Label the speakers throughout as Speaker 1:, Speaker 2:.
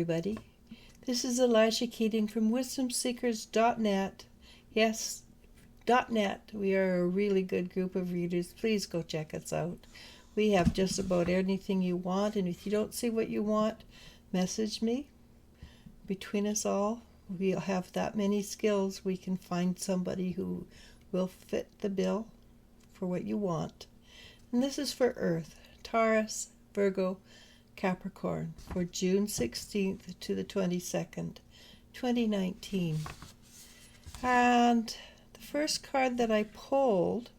Speaker 1: everybody. This is Elijah Keating from wisdomseekers.net. Yes, .net. We are a really good group of readers. Please go check us out. We have just about anything you want, and if you don't see what you want, message me. Between us all, we have that many skills. We can find somebody who will fit the bill for what you want. And this is for Earth, Taurus, Virgo, Capricorn, for June 16th to the 22nd, 2019. And the first card that I pulled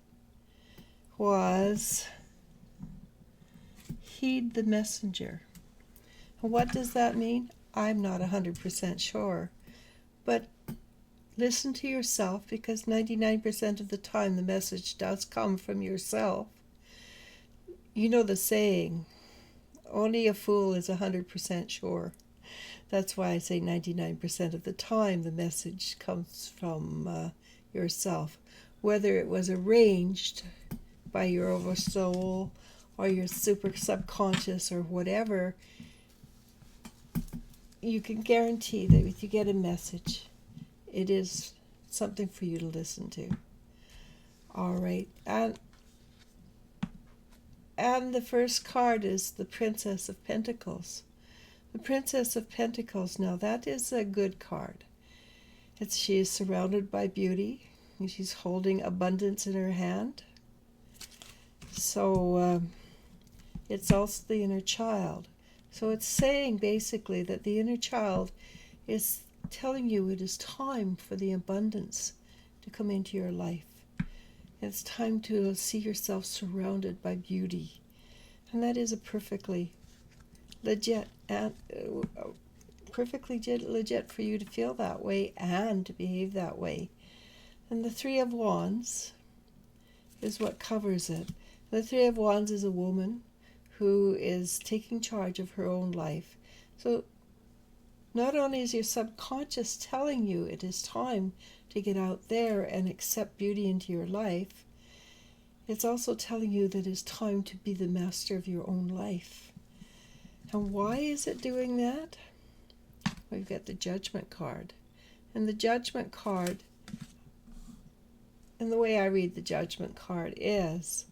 Speaker 1: was Heed the Messenger. And what does that mean? I'm not 100% sure. But listen to yourself, because 99% of the time the message does come from yourself. You know the saying, only a fool is 100% sure. That's why I say 99% of the time the message comes from yourself. Whether it was arranged by your oversoul or your super subconscious or whatever, you can guarantee that if you get a message, it is something for you to listen to. All right. And the first card is the Princess of Pentacles. The Princess of Pentacles, now that is a good card. She is surrounded by beauty, and she's holding abundance in her hand. So it's also the inner child. So it's saying basically that the inner child is telling you it is time for the abundance to come into your life. It's time to see yourself surrounded by beauty. And that is a perfectly legit for you to feel that way and to behave that way. And the Three of Wands is what covers it. The Three of Wands is a woman who is taking charge of her own life. So not only is your subconscious telling you it is time to get out there and accept beauty into your life, it's also telling you that it's time to be the master of your own life. And why is it doing that? We've got the Judgment card. And the Judgment card, and the way I read the Judgment card is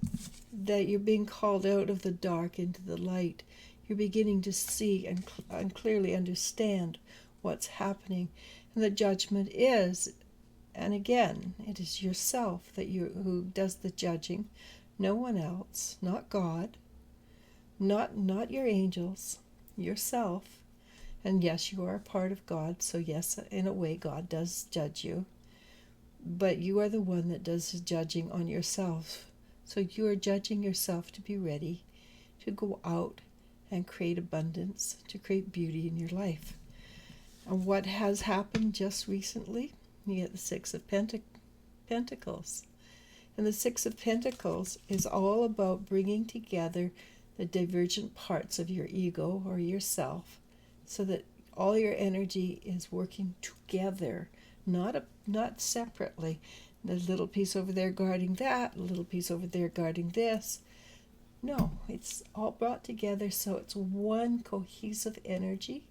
Speaker 1: that you're being called out of the dark into the light. You're beginning to see and clearly understand what's happening. And the Judgment is, and again, it is yourself who does the judging. No one else, not God, not your angels, yourself. And yes, you are a part of God, so yes, in a way, God does judge you. But you are the one that does the judging on yourself. So you are judging yourself to be ready to go out and create abundance, to create beauty in your life. And what has happened just recently? You get the Six of Pentacles. And the Six of Pentacles is all about bringing together the divergent parts of your ego or yourself so that all your energy is working together, not separately. The little piece over there guarding that, a little piece over there guarding this. No, it's all brought together so it's one cohesive energy.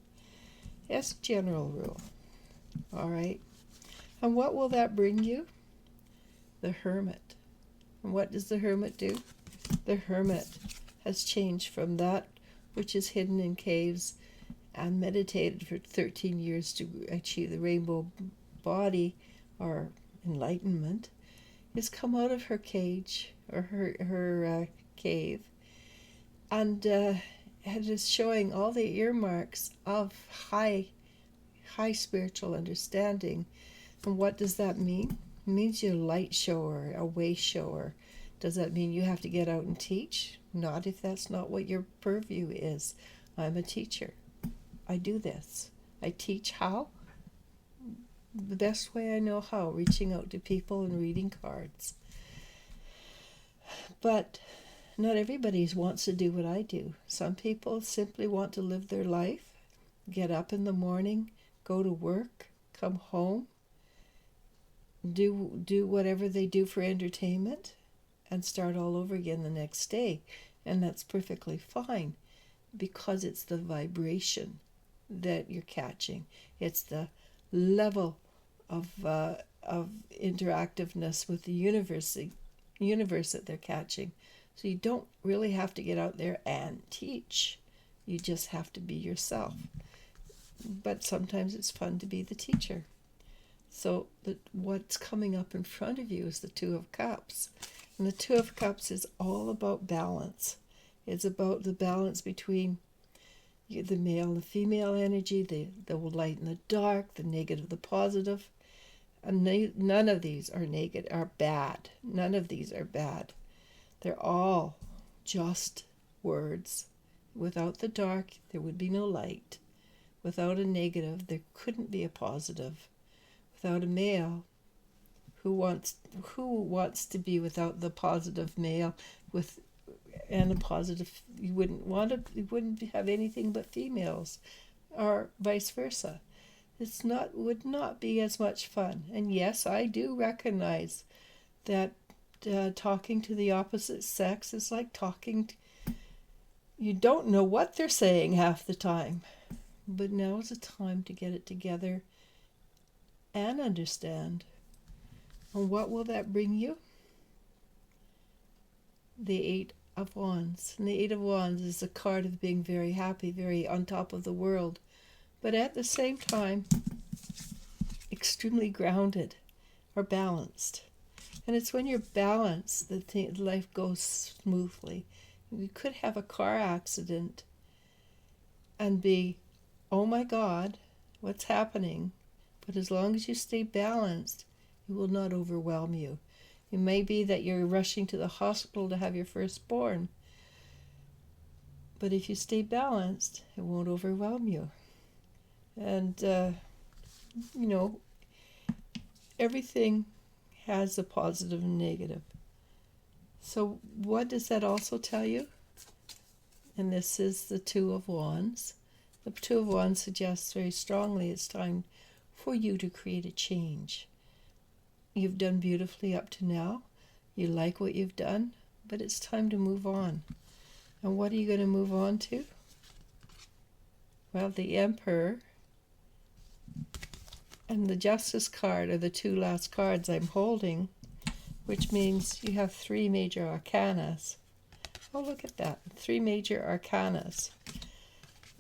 Speaker 1: That's a general rule. All right. And what will that bring you? The Hermit. And what does the Hermit do? The Hermit has changed from that which is hidden in caves and meditated for 13 years to achieve the rainbow body or enlightenment, is come out of her cage or her cave, and it is showing all the earmarks of high spiritual understanding. And what does that mean? It means you're a light shower, a way shower. Does that mean you have to get out and teach? Not if that's not what your purview is. I'm a teacher. I do this. I teach how? The best way I know how, reaching out to people and reading cards. But not everybody wants to do what I do. Some people simply want to live their life, get up in the morning, go to work, come home, do whatever they do for entertainment, and start all over again the next day. And that's perfectly fine because it's the vibration that you're catching. It's the level of interactiveness with the universe that they're catching. So you don't really have to get out there and teach. You just have to be yourself. But sometimes it's fun to be the teacher. So what's coming up in front of you is the Two of Cups. And the Two of Cups is all about balance. It's about the balance between the male and the female energy, the light and the dark, the negative, the positive. And none of these are negative, are bad. None of these are bad. They're all just words. Without the dark, there would be no light. Without a negative, there couldn't be a positive. Without a male, who wants to be without the positive male and a positive, you wouldn't have anything but females, or vice versa. Would not be as much fun. And yes, I do recognize that talking to the opposite sex is like you don't know what they're saying half the time. But now is the time to get it together and understand. And what will that bring you? The Eight of Wands. And the Eight of Wands is a card of being very happy, very on top of the world, but at the same time, extremely grounded or balanced. And it's when you're balanced that life goes smoothly. You could have a car accident and be, oh my God, what's happening? But as long as you stay balanced, it will not overwhelm you. It may be that you're rushing to the hospital to have your firstborn, but if you stay balanced, it won't overwhelm you. And, everything has a positive and negative. So what does that also tell you? And this is the Two of Wands. The Two of Wands suggests very strongly it's time for you to create a change. You've done beautifully up to now. You like what you've done, but it's time to move on. And what are you going to move on to? Well, the Emperor and the Justice card are the two last cards I'm holding, which means you have three major arcanas. Oh, look at that. Three major arcanas.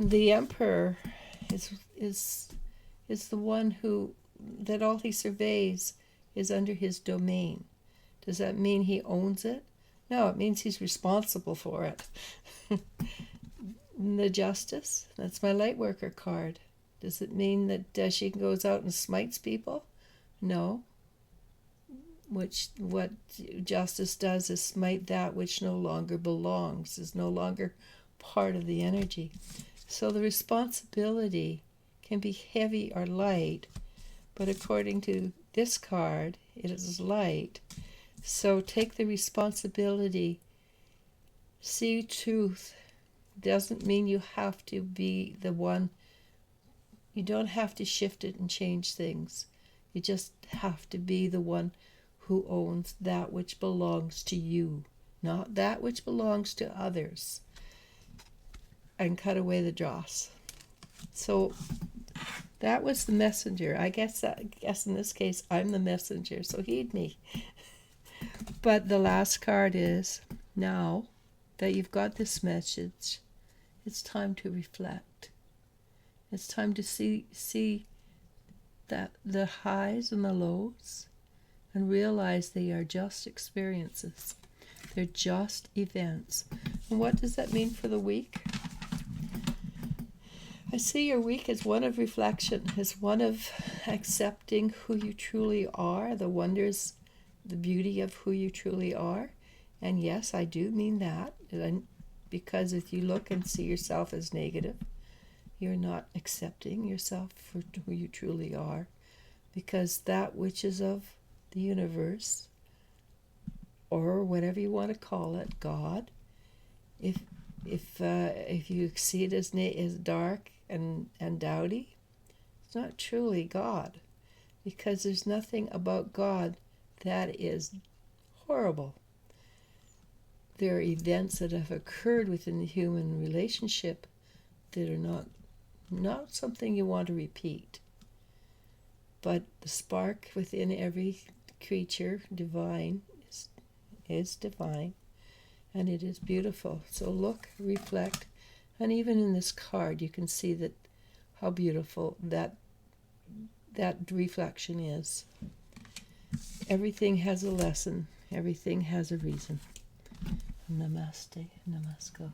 Speaker 1: The Emperor is the one that all he surveys is under his domain. Does that mean he owns it? No, it means he's responsible for it. The Justice, that's my Lightworker card. Does it mean that she goes out and smites people? No. What Justice does is smite that which no longer belongs, is no longer part of the energy. So the responsibility can be heavy or light, but according to this card, it is light. So take the responsibility. See truth. Doesn't mean you have to be the one. You don't have to shift it and change things. You just have to be the one who owns that which belongs to you, not that which belongs to others. And cut away the dross. So that was the messenger. I guess in this case I'm the messenger, so heed me. But the last card is, now that you've got this message, it's time to reflect. It's time to see that the highs and the lows and realize they are just experiences. They're just events. And what does that mean for the week? I see your week as one of reflection, as one of accepting who you truly are, the wonders, the beauty of who you truly are. And yes, I do mean that, because if you look and see yourself as negative, you're not accepting yourself for who you truly are, because that which is of the universe, or whatever you want to call it, God, if you see it as dark and dowdy, it's not truly God, because there's nothing about God that is horrible. There are events that have occurred within the human relationship that are not not something you want to repeat. But the spark within every creature, divine, is divine, and it is beautiful. So look, reflect, and even in this card you can see that how beautiful that reflection is. Everything has a lesson. Everything has a reason. Namaste. Namaskar.